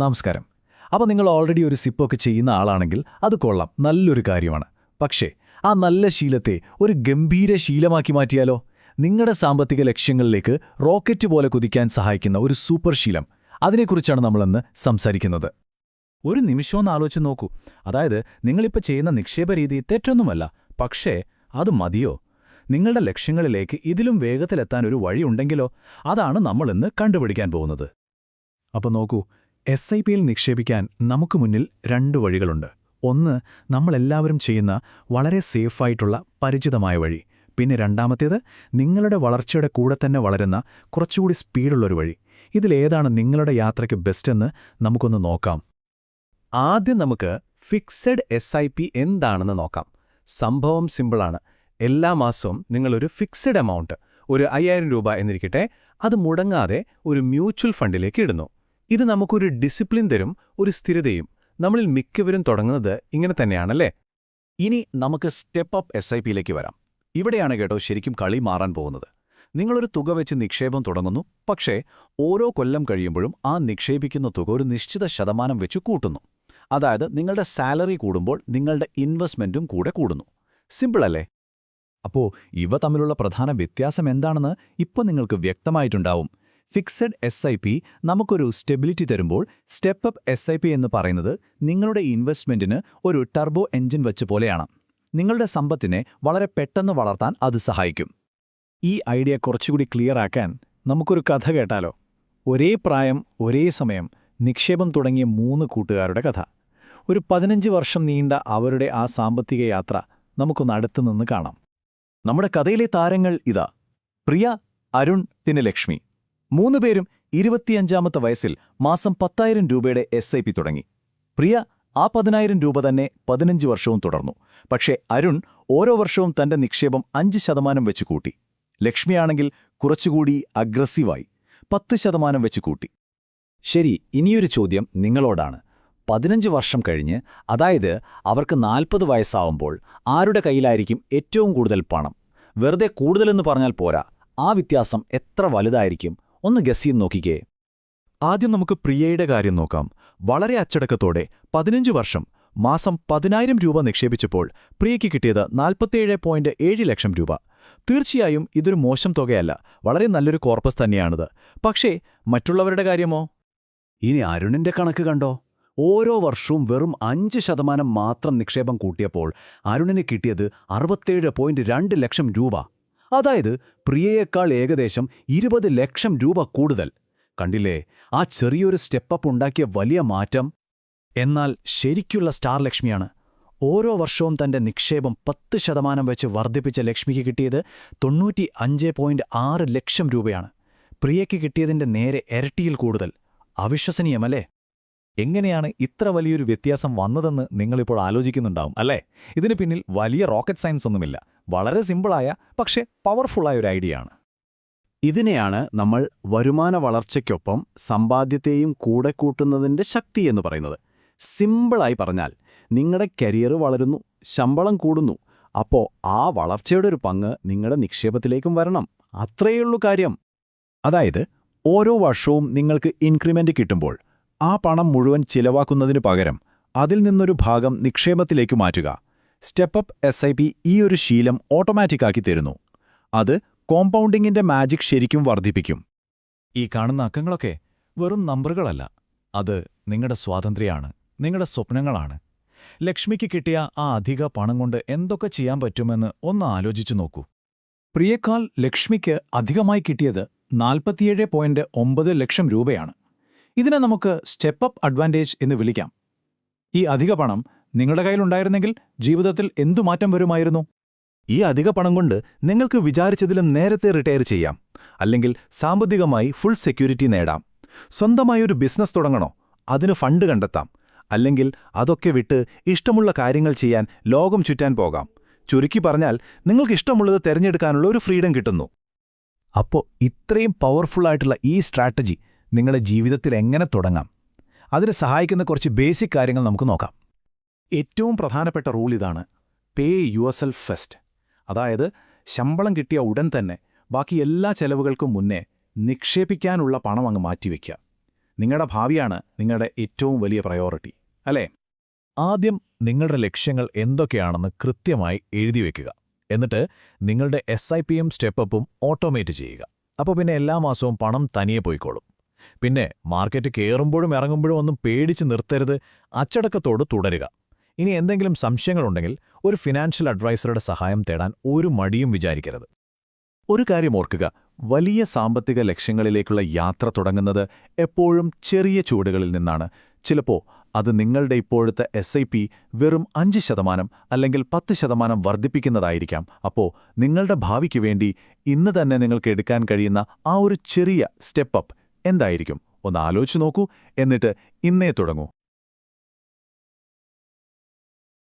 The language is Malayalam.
നമസ്കാരം. അപ്പോൾ നിങ്ങൾ ഓൾറെഡി ഒരു സിപ്പൊക്കെ ചെയ്യുന്ന ആളാണെങ്കിൽ അത് കൊള്ളാം, നല്ലൊരു കാര്യമാണ്. പക്ഷേ ആ നല്ല ശീലത്തെ ഒരു ഗംഭീര ശീലമാക്കി മാറ്റിയാലോ? നിങ്ങളുടെ സാമ്പത്തിക ലക്ഷ്യങ്ങളിലേക്ക് റോക്കറ്റ് പോലെ കുതിക്കാൻ സഹായിക്കുന്ന ഒരു സൂപ്പർ ശീലം, അതിനെക്കുറിച്ചാണ് നമ്മളിന്ന് സംസാരിക്കുന്നത്. ഒരു നിമിഷമൊന്ന് ആലോചിച്ച് നോക്കൂ. അതായത് നിങ്ങളിപ്പോൾ ചെയ്യുന്ന നിക്ഷേപ രീതി തെറ്റൊന്നുമല്ല, പക്ഷേ അത് മതിയോ? നിങ്ങളുടെ ലക്ഷ്യങ്ങളിലേക്ക് ഇതിലും വേഗത്തിലെത്താൻ ഒരു വഴിയുണ്ടെങ്കിലോ? അതാണ് നമ്മളിന്ന് കണ്ടുപിടിക്കാൻ പോകുന്നത്. അപ്പോൾ നോക്കൂ, SIPയിൽ നിക്ഷേപിക്കാൻ നമുക്ക് മുന്നിൽ രണ്ട് വഴികളുണ്ട്. ഒന്ന്, നമ്മളെല്ലാവരും ചെയ്യുന്ന വളരെ സേഫായിട്ടുള്ള പരിചിതമായ വഴി. പിന്നെ രണ്ടാമത്തേത്, നിങ്ങളുടെ വളർച്ചയുടെ കൂടെ തന്നെ വളരുന്ന കുറച്ചുകൂടി സ്പീഡുള്ളൊരു വഴി. ഇതിലേതാണ് നിങ്ങളുടെ യാത്രയ്ക്ക് ബെസ്റ്റെന്ന് നമുക്കൊന്ന് നോക്കാം. ആദ്യം നമുക്ക് ഫിക്സഡ് SIP എന്താണെന്ന് നോക്കാം. സംഭവം സിമ്പിളാണ്. എല്ലാ മാസവും നിങ്ങളൊരു ഫിക്സഡ് എമൗണ്ട്, ഒരു 5000 രൂപ എന്നിരിക്കട്ടെ, അത് മുടങ്ങാതെ ഒരു മ്യൂച്വൽ ഫണ്ടിലേക്ക് ഇടുന്നു. ഇത് നമുക്കൊരു ഡിസിപ്ലിൻ തരും, ഒരു സ്ഥിരതയും. നമ്മളിൽ മിക്കവരും തുടങ്ങുന്നത് ഇങ്ങനെ തന്നെയാണല്ലേ? ഇനി നമുക്ക് സ്റ്റെപ്പ് അപ്പ് SIPയിലേക്ക് വരാം. ഇവിടെയാണ് കേട്ടോ ശരിക്കും കളി മാറാൻ പോകുന്നത്. നിങ്ങളൊരു തുക വെച്ച് നിക്ഷേപം തുടങ്ങുന്നു, പക്ഷേ ഓരോ കൊല്ലം കഴിയുമ്പോഴും ആ നിക്ഷേപിക്കുന്ന തുക ഒരു നിശ്ചിത ശതമാനം വെച്ച് കൂട്ടുന്നു. അതായത് നിങ്ങളുടെ സാലറി കൂടുമ്പോൾ നിങ്ങളുടെ ഇൻവെസ്റ്റ്മെന്റും കൂടെ കൂടുന്നു. സിമ്പിളല്ലേ? അപ്പോൾ ഇവ തമ്മിലുള്ള പ്രധാന വ്യത്യാസം എന്താണെന്ന് ഇപ്പോൾ നിങ്ങൾക്ക് വ്യക്തമായിട്ടുണ്ടാവും. ഫിക്സഡ് SIP നമുക്കൊരു സ്റ്റെബിലിറ്റി തരുമ്പോൾ, സ്റ്റെപ്പ് അപ്പ് SIP എന്ന് പറയുന്നത് നിങ്ങളുടെ ഇൻവെസ്റ്റ്മെന്റിന് ഒരു ടർബോ എഞ്ചിൻ വെച്ച പോലെയാണ്. നിങ്ങളുടെ സമ്പത്തിനെ വളരെ പെട്ടെന്ന് വളർത്താൻ അത് സഹായിക്കും. ഈ ഐഡിയ കുറച്ചുകൂടി ക്ലിയർ ആക്കാൻ നമുക്കൊരു കഥ കേട്ടാലോ? ഒരേ പ്രായം, ഒരേ സമയം നിക്ഷേപം തുടങ്ങിയ 3 കൂട്ടുകാരുടെ കഥ. ഒരു 15 വർഷം നീണ്ട അവരുടെ ആ സാമ്പത്തിക യാത്ര നമുക്കൊന്ന് അടുത്തുനിന്ന് കാണാം. നമ്മുടെ കഥയിലെ താരങ്ങൾ ഇതാ: പ്രിയ, അരുൺ, പിന്നെ ലക്ഷ്മി. 3 പേരും 25ാമത്തെ വയസ്സിൽ മാസം 10,000 രൂപയുടെ SIP തുടങ്ങി. പ്രിയ ആ 10,000 രൂപ തന്നെ 15 വർഷവും തുടർന്നു. പക്ഷേ അരുൺ ഓരോ വർഷവും തന്റെ നിക്ഷേപം 5% വെച്ച് കൂട്ടി. ലക്ഷ്മിയാണെങ്കിൽ കുറച്ചുകൂടി അഗ്രസീവായി 10% വെച്ച് കൂട്ടി. ശരി, ഇനിയൊരു ചോദ്യം നിങ്ങളോടാണ്. 15 വർഷം കഴിഞ്ഞ്, അതായത് അവർക്ക് 40 വയസ്സാവുമ്പോൾ ആരുടെ കയ്യിലായിരിക്കും ഏറ്റവും കൂടുതൽ പണം? വെറുതെ കൂടുതലെന്ന് പറഞ്ഞാൽ പോരാ, ആ വ്യത്യാസം എത്ര വലുതായിരിക്കും? ഒന്ന് ഗസ് ചെയ്ത് നോക്കിക്കേ. ആദ്യം നമുക്ക് പ്രിയയുടെ കാര്യം നോക്കാം. വളരെ അച്ചടക്കത്തോടെ 15 വർഷം മാസം 10,000 രൂപ നിക്ഷേപിച്ചപ്പോൾ പ്രിയയ്ക്ക് കിട്ടിയത് 47.7 ലക്ഷം രൂപ. തീർച്ചയായും ഇതൊരു മോശം തുകയല്ല, വളരെ നല്ലൊരു കോർപ്പസ് തന്നെയാണിത്. പക്ഷേ മറ്റുള്ളവരുടെ കാര്യമോ? ഇനി അരുണിന്റെ കണക്ക് കണ്ടോ? ഓരോ വർഷവും വെറും 5% മാത്രം നിക്ഷേപം കൂട്ടിയപ്പോൾ അരുണിന് കിട്ടിയത് 67.2 ലക്ഷം രൂപ. അതായത് പ്രിയയേക്കാൾ ഏകദേശം 20 ലക്ഷം രൂപ കൂടുതൽ. കണ്ടില്ലേ ആ ചെറിയൊരു സ്റ്റെപ്പപ്പ് ഉണ്ടാക്കിയ വലിയ മാറ്റം? എന്നാൽ ശരിക്കുള്ള സ്റ്റാർ ലക്ഷ്മിയാണ്. ഓരോ വർഷവും തന്റെ നിക്ഷേപം 10% വെച്ച് വർദ്ധിപ്പിച്ച ലക്ഷ്മിക്ക് കിട്ടിയത് 95.6 ലക്ഷം രൂപയാണ്. പ്രിയയ്ക്ക് കിട്ടിയതിന്റെ നേരെ ഇരട്ടിയിൽ കൂടുതൽ. അവിശ്വസനീയമല്ലേ? എങ്ങനെയാണ് ഇത്ര വലിയൊരു വ്യത്യാസം വന്നതെന്ന് നിങ്ങളിപ്പോൾ ആലോചിക്കുന്നുണ്ടാവും അല്ലേ? ഇതിന് പിന്നിൽ വലിയ റോക്കറ്റ് സയൻസ് ഒന്നുമില്ല. വളരെ സിമ്പിളായ പക്ഷേ പവർഫുള്ളായ ഒരു ഐഡിയ ആണ്. ഇതിനെയാണ് നമ്മൾ വരുമാന വളർച്ചയ്ക്കൊപ്പം സമ്പാദ്യത്തെയും കൂടെ കൂട്ടുന്നതിന്റെ ശക്തി എന്ന് പറയുന്നത്. സിമ്പിളായി പറഞ്ഞാൽ, നിങ്ങളുടെ കരിയർ വളരുന്നു, ശമ്പളം കൂടുന്നു, അപ്പോൾ ആ വളർച്ചയുടെ ഒരു പങ്ക് നിങ്ങളുടെ നിക്ഷേപത്തിലേക്കും വരണം. അത്രയുള്ളൂ കാര്യം. അതായത് ഓരോ വർഷവും നിങ്ങൾക്ക് ഇൻക്രിമെന്റ് കിട്ടുമ്പോൾ ആ പണം മുഴുവൻ ചിലവാക്കുന്നതിനു പകരം അതിൽ നിന്നൊരു ഭാഗം നിക്ഷേപത്തിലേക്ക് മാറ്റുക. സ്റ്റെപ്പ് അപ്പ് SIP ഈ ഒരു ശീലം ഓട്ടോമാറ്റിക്കാക്കി തരുന്നു. അത് കോമ്പൗണ്ടിങ്ങിന്റെ മാജിക് ശരിക്കും വർദ്ധിപ്പിക്കും. ഈ കാണുന്ന അക്കങ്ങളൊക്കെ വെറും നമ്പറുകളല്ല, അത് നിങ്ങളുടെ സ്വാതന്ത്ര്യമാണ്, നിങ്ങളുടെ സ്വപ്നങ്ങളാണ്. ലക്ഷ്മിക്ക് കിട്ടിയ ആ അധിക പണം കൊണ്ട് എന്തൊക്കെ ചെയ്യാൻ പറ്റുമെന്ന് ഒന്ന് ആലോചിച്ചു നോക്കൂ. പ്രിയേക്കാൾ ലക്ഷ്മിക്ക് അധികമായി കിട്ടിയത് 47.9 ലക്ഷം രൂപയാണ്. ഇതിനെ നമുക്ക് സ്റ്റെപ്പ് അപ്പ് അഡ്വാൻറ്റേജ് എന്ന് വിളിക്കാം. ഈ അധിക പണം നിങ്ങളുടെ കയ്യിലുണ്ടായിരുന്നെങ്കിൽ ജീവിതത്തിൽ എന്തു മാറ്റം വരുമായിരുന്നു? ഈ അധിക പണം കൊണ്ട് നിങ്ങൾക്ക് വിചാരിച്ചതിലും നേരത്തെ റിട്ടയർ ചെയ്യാം, അല്ലെങ്കിൽ സാമ്പത്തികമായി ഫുൾ സെക്യൂരിറ്റി നേടാം. സ്വന്തമായൊരു ബിസിനസ് തുടങ്ങണോ? അതിന് ഫണ്ട് കണ്ടെത്താം. അല്ലെങ്കിൽ അതൊക്കെ വിട്ട് ഇഷ്ടമുള്ള കാര്യങ്ങൾ ചെയ്യാൻ ലോകം ചുറ്റാൻ പോകാം. ചുരുക്കി പറഞ്ഞാൽ, നിങ്ങൾക്ക് ഇഷ്ടമുള്ളത് തിരഞ്ഞെടുക്കാനുള്ള ഒരു ഫ്രീഡം കിട്ടുന്നു. അപ്പോൾ ഇത്രയും പവർഫുള്ളായിട്ടുള്ള ഈ സ്ട്രാറ്റജി നിങ്ങളുടെ ജീവിതത്തിൽ എങ്ങനെ തുടങ്ങാം? അതിന് സഹായിക്കുന്ന കുറച്ച് ബേസിക് കാര്യങ്ങൾ നമുക്ക് നോക്കാം. ഏറ്റവും പ്രധാനപ്പെട്ട റൂൾ ഇതാണ്: പേ യുവർസെൽഫ് ഫസ്റ്റ്. അതായത് ശമ്പളം കിട്ടിയ ഉടൻ തന്നെ ബാക്കി എല്ലാ ചെലവുകൾക്കും മുന്നേ നിക്ഷേപിക്കാനുള്ള പണം അങ്ങ് മാറ്റിവെക്കുക. നിങ്ങളുടെ ഭാവിയാണ് നിങ്ങളുടെ ഏറ്റവും വലിയ പ്രയോറിറ്റി, അല്ലേ? ആദ്യം നിങ്ങളുടെ ലക്ഷ്യങ്ങൾ എന്തൊക്കെയാണെന്ന് കൃത്യമായി എഴുതിവെക്കുക. എന്നിട്ട് നിങ്ങളുടെ SIPയും സ്റ്റെപ്പപ്പും ഓട്ടോമേറ്റ് ചെയ്യുക. അപ്പോൾ പിന്നെ എല്ലാ മാസവും പണം തനിയെ പോയിക്കോളും. പിന്നെ മാർക്കറ്റ് കയറുമ്പോഴും ഇറങ്ങുമ്പോഴും ഒന്നും പേടിച്ച് നിർത്തരുത്. അച്ചടക്കത്തോട് തുടരുക. ഇനി എന്തെങ്കിലും സംശയങ്ങളുണ്ടെങ്കിൽ ഒരു ഫിനാൻഷ്യൽ അഡ്വൈസറുടെ സഹായം തേടാൻ ഒരു മടിയും വിചാരിക്കരുത്. ഒരു കാര്യം ഓർക്കുക, വലിയ സാമ്പത്തിക ലക്ഷ്യങ്ങളിലേക്കുള്ള യാത്ര തുടങ്ങുന്നത് എപ്പോഴും ചെറിയ ചുവടുകളിൽ നിന്നാണ്. ചിലപ്പോൾ അത് നിങ്ങളുടെ ഇപ്പോഴത്തെ SIP വെറും 5% അല്ലെങ്കിൽ 10% വർദ്ധിപ്പിക്കുന്നതായിരിക്കാം. അപ്പോൾ നിങ്ങളുടെ ഭാവിക്ക് വേണ്ടി ഇന്ന് തന്നെ നിങ്ങൾക്ക് എടുക്കാൻ കഴിയുന്ന ആ ഒരു ചെറിയ സ്റ്റെപ്പ് അപ്പ് എന്തായിരിക്കും? ഒന്ന് ആലോചിച്ച് നോക്കൂ. എന്നിട്ട് ഇന്നേ തുടങ്ങൂ.